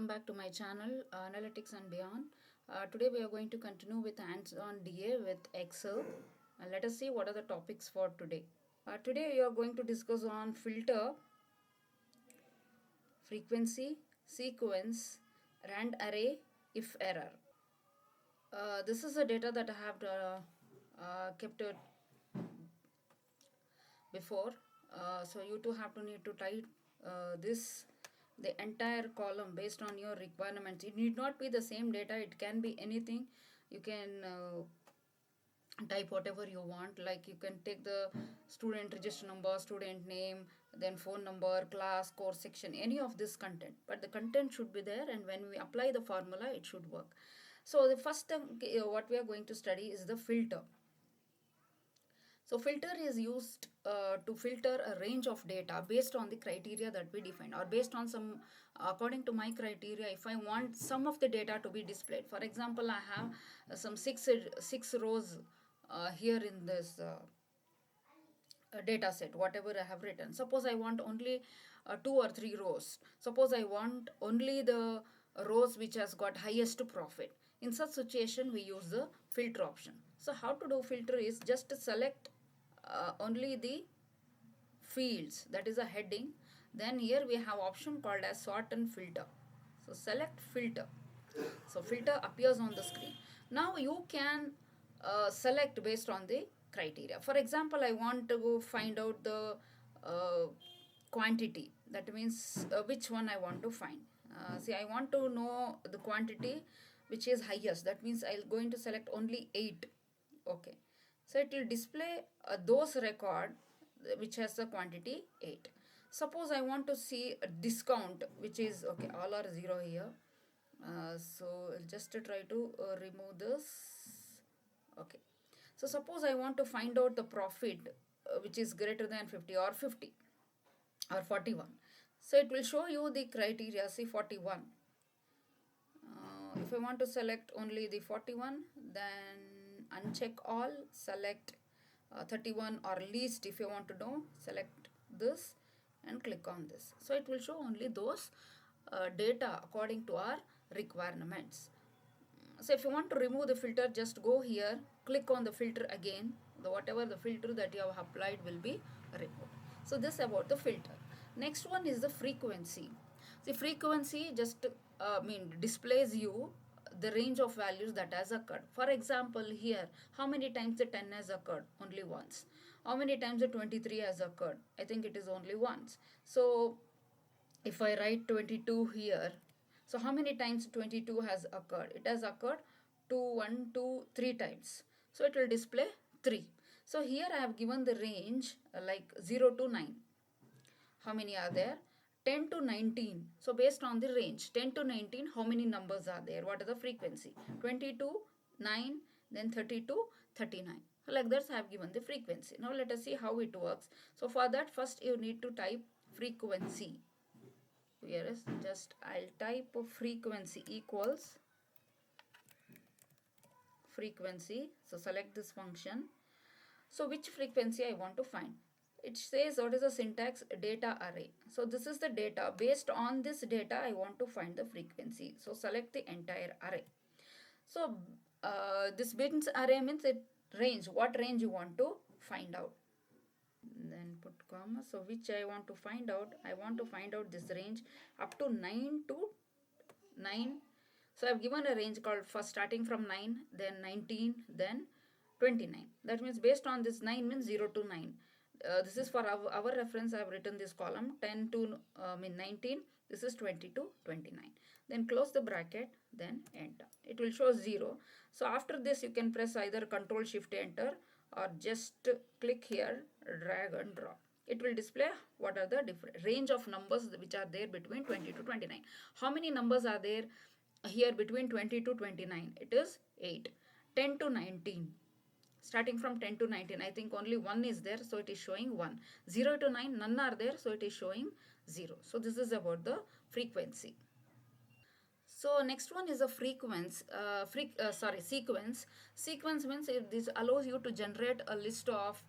welcome back to my channel Analytics and Beyond. Today we are going to continue with hands-on DA with Excel. Let us see what are the topics for today. Today we are going to discuss on filter, frequency, sequence, rand array, if error. This is the data that I have kept it before. So you too have to need to type the entire column based on your requirements. It need not be the same data, it can be anything. You can type whatever you want, like you can take the student register number, student name, then phone number, class, course section, any of this content, but the content should be there, and when we apply the formula it should work. So the first thing what we are going to study is the filter. So filter is used to filter a range of data based on the criteria that we define, or based on some, according to my criteria, if I want some of the data to be displayed. For example, I have some six rows here in this data set, whatever I have written. Suppose I want only 2 or 3 rows. Suppose I want only the rows which has got highest profit. In such situation, we use the filter option. So how to do filter is just to select only the fields, that is a heading. Then here we have option called as sort and filter. So select filter. So filter appears on the screen. Now you can select based on the criteria. For example, I want to go find out the quantity. That means which one I want to find. See, I want to know the quantity which is highest. That means I'm going to select only 8. Okay. So it will display those record which has the quantity 8. Suppose I want to see a discount, which is, okay, all are 0 here. So I'll just try to remove this. Okay. So suppose I want to find out the profit which is greater than 50 or 50 or 41. So it will show you the criteria. See, 41. If I want to select only the 41, then uncheck all, select 31 or least. If you want to know, select this and click on this. So it will show only those data according to our requirements. So if you want to remove the filter, just go here, click on the filter again. Whatever the filter that you have applied will be removed. So this about the filter. Next one is the frequency. The frequency just displays you the range of values that has occurred. For example, here, how many times the 10 has occurred? Only once. How many times the 23 has occurred? I think it is only once. So if I write 22 here, so how many times 22 has occurred? It has occurred 2, 1, 2, 3 times. So it will display 3. So here I have given the range like 0 to 9. How many are there? 10 to 19. So based on the range, 10 to 19, how many numbers are there? What is the frequency? 22, 9, then 32, 39. So like that I have given the frequency. Now let us see how it works. So for that, first you need to type frequency. Here is just, I'll type frequency equals frequency. So select this function. So which frequency I want to find? It says what is the syntax? Data array. So this is the data. Based on this data, I want to find the frequency. So select the entire array. So this bins array means it range. What range you want to find out? Then put comma. So which I want to find out? I want to find out this range up to 9 to 9. So I've given a range called first starting from 9, then 19, then 29. That means based on this 9 means 0 to 9. This is for our reference. I have written this column 10 to 19. This is 20 to 29. Then close the bracket, then enter. It will show 0. So after this you can press either Control Shift Enter or just click here, drag and drop. It will display what are the different range of numbers which are there between 20 to 29. How many numbers are there here between 20 to 29? It is 8. 10 to 19. Starting from 10 to 19, I think only 1 is there, so it is showing 1. 0 to 9, none are there, so it is showing 0. So this is about the frequency. So next one is a sequence. Sequence means this allows you to generate a list of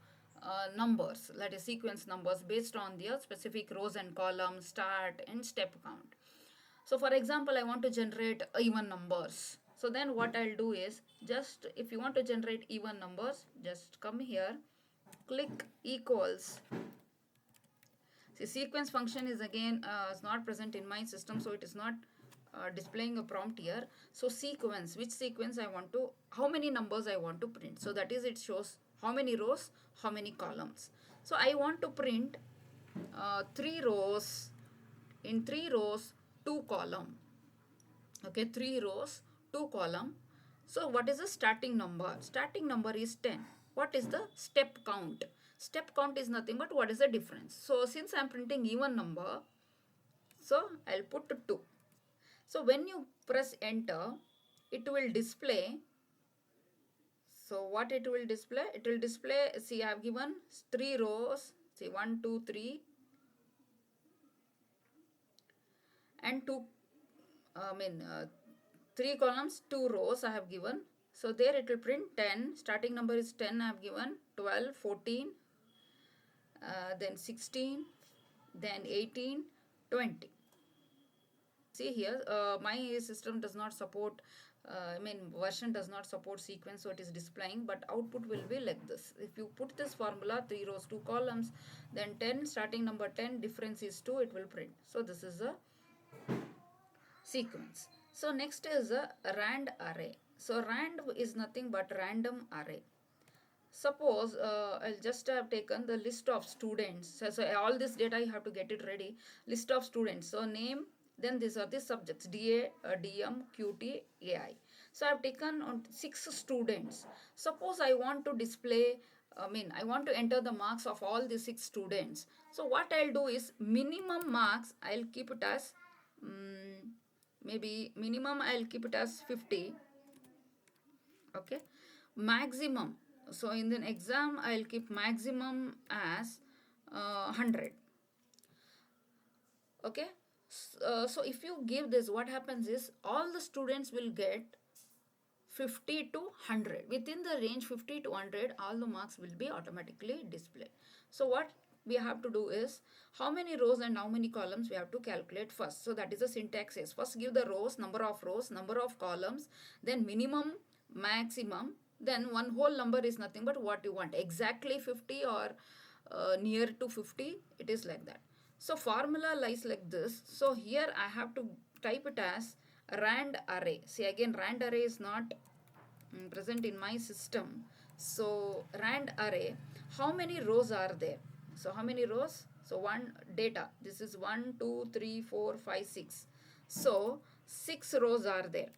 numbers, that is sequence numbers, based on their specific rows and columns, start and step count. So for example, I want to generate even numbers. So then what I'll do is, just if you want to generate even numbers, just come here, click equals. See, sequence function is again is not present in my system, so it is not displaying a prompt here. So sequence, which sequence I want to, how many numbers I want to print. So that is, it shows how many rows, how many columns. So I want to print 3 rows, in 3 rows 2 column. Okay, 3 rows 2 column. So what is the starting number? Starting number is 10. What is the step count? Step count is nothing but what is the difference. So since I am printing even number, so I'll put 2. So when you press enter, it will display. So what it will display? It will display, see, I have given 3 rows. See, 1, 2, 3 and 2, 3 columns, 2 rows I have given. So there it will print 10. Starting number is 10 I have given, 12, 14, then 16, then 18, 20. See here, my system does not support, version does not support sequence, so it is displaying, but output will be like this. If you put this formula, 3 rows, 2 columns, then 10, starting number 10, difference is 2, it will print. So this is a sequence. So next is a rand array. So rand is nothing but random array. Suppose I'll just have taken the list of students. So all this data you have to get it ready. List of students. So name, then these are the subjects, DA, DM, QT, AI. So I've taken on 6 students. Suppose I want to display, I want to enter the marks of all the 6 students. So what I'll do is, minimum marks I'll keep it as maybe minimum I'll keep it as 50. Okay, maximum, so in the exam I'll keep maximum as 100. Okay, so if you give this, what happens is all the students will get 50 to 100. Within the range 50 to 100, all the marks will be automatically displayed. So what we have to do is, how many rows and how many columns we have to calculate first. So that is the syntax is, first give the rows, number of columns, then minimum, maximum, then one whole number is nothing but what you want, exactly 50 or near to 50, it is like that. So formula lies like this. So here I have to type it as rand array. See, again, rand array is not present in my system. So rand array, how many rows are there? So how many rows? So one data, this is 1, 2, 3, 4, 5, 6. So 6 rows are there.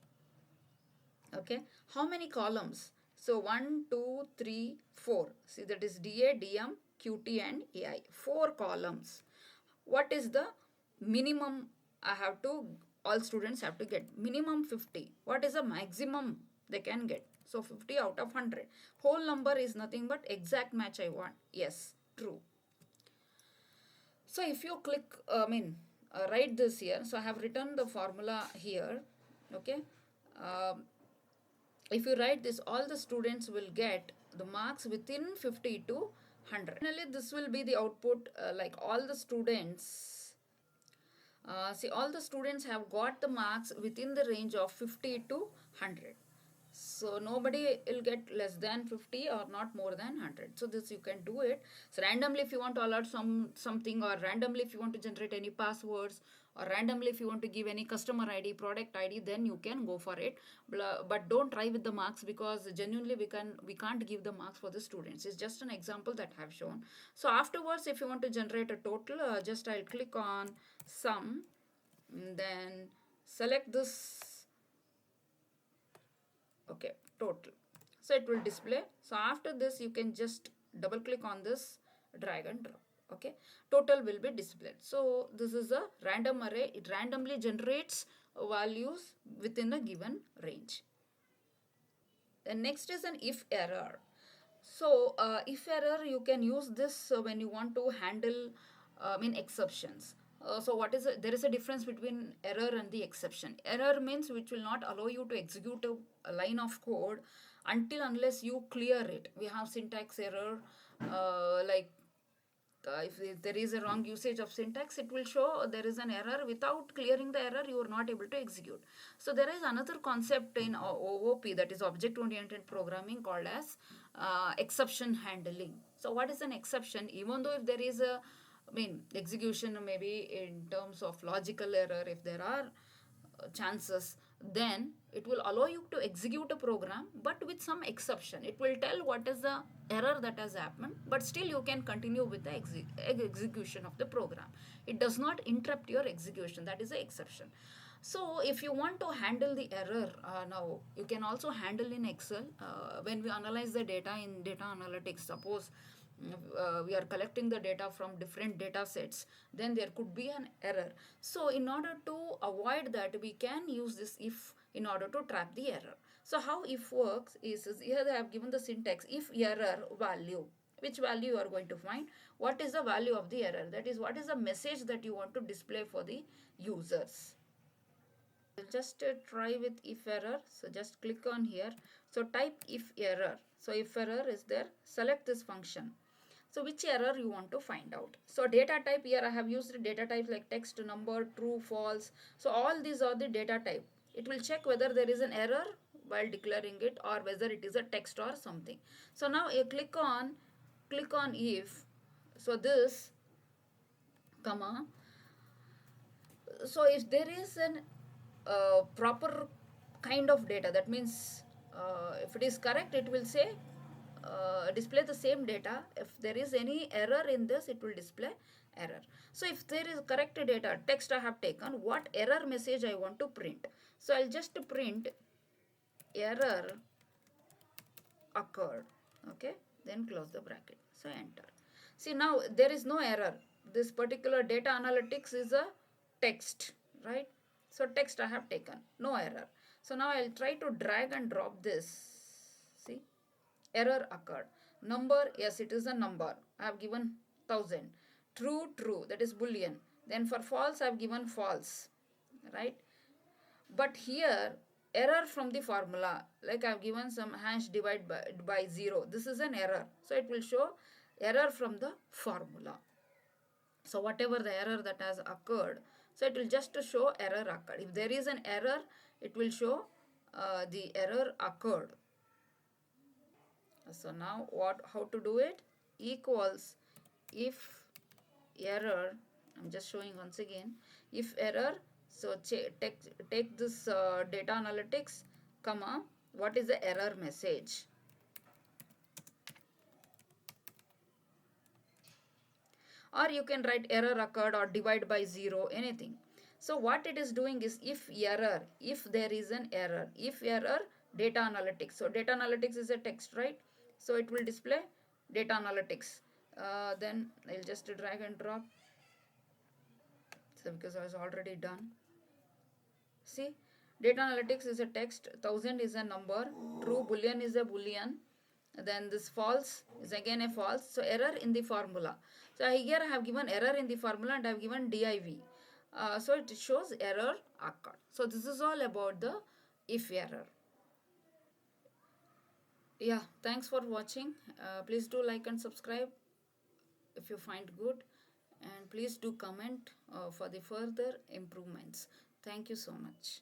Okay, how many columns? So 1, 2, 3, 4. See, that is DA, DM, QT and AI. 4 columns. What is the minimum I have to, all students have to get? Minimum 50. What is the maximum they can get? So 50 out of 100. Whole number is nothing but exact match I want. Yes, true. So if you click, write this here. So I have written the formula here. Okay. If you write this, all the students will get the marks within 50 to 100. Finally, this will be the output, like all the students. See, all the students have got the marks within the range of 50 to 100. So nobody will get less than 50 or not more than 100. So this you can do it. So randomly if you want to allot something, or randomly if you want to generate any passwords, or randomly if you want to give any customer ID, product ID, then you can go for it. But don't try with the marks, because genuinely we can't give the marks for the students. It's just an example that I have shown. So afterwards, if you want to generate a total, just I'll click on sum, then select this. Okay, total. So it will display. So after this, you can just double click on this, drag and drop. Okay, total will be displayed. So this is a random array. It randomly generates values within a given range. Then next is an if error. So if error, you can use this when you want to handle exceptions. So what is there is a difference between error and the exception. Error means which will not allow you to execute a line of code unless you clear it. We have syntax error, like if there is a wrong usage of syntax, it will show there is an error. Without clearing the error, you are not able to execute. So there is another concept in OOP, that is object oriented programming, called as exception handling. So what is an exception? Even though if there is a, execution maybe in terms of logical error, if there are chances, then it will allow you to execute a program, but with some exception. It will tell what is the error that has happened, but still you can continue with the execution of the program. It does not interrupt your execution. That is the exception. So if you want to handle the error, now you can also handle in Excel. When we analyze the data in data analytics, suppose we are collecting the data from different data sets, then there could be an error. So in order to avoid that, we can use this if in order to trap the error. So how if works is here they have given the syntax: if error value, which value you are going to find, what is the value of the error, that is what is the message that you want to display for the users. We'll just try with if error. So just click on here. So type if error. So if error is there, select this function. So which error you want to find out. So data type, here I have used data types like text, number, true, false. So all these are the data type. It will check whether there is an error while declaring it or whether it is a text or something. So now you click on if. So this comma. So if there is an proper kind of data, that means if it is correct, it will say display the same data. If there is any error in this, it will display error. So if there is correct data, text I have taken, what error message I want to print. So I'll just print error occurred. Okay, then close the bracket. So enter. See, now there is no error. This particular data analytics is a text, right? So text I have taken, no error. So now I'll try to drag and drop this. See, error occurred. Number, yes, it is a number. I have given 1000. True, true, that is boolean. Then for false, I have given false, right? But here, error from the formula, like I have given some hash divide by 0. This is an error. So it will show error from the formula. So whatever the error that has occurred, so it will just show error occurred. If there is an error, it will show the error occurred. So now how to do it? Equals if error, I'm just showing once again, if error, so take this data analytics, comma, what is the error message? Or you can write error occurred or divide by 0, anything. So what it is doing is if error, if there is an error, if error, data analytics. So data analytics is a text, right? So it will display data analytics. Then I'll just drag and drop. So because I was already done. See, data analytics is a text, 1000 is a number, true boolean is a boolean, then this false is again a false. So error in the formula. So here I have given error in the formula and I have given div. So it shows error occurred. So this is all about the if error. Yeah, thanks for watching. Please do like and subscribe if you find good, and please do comment for the further improvements. Thank you so much.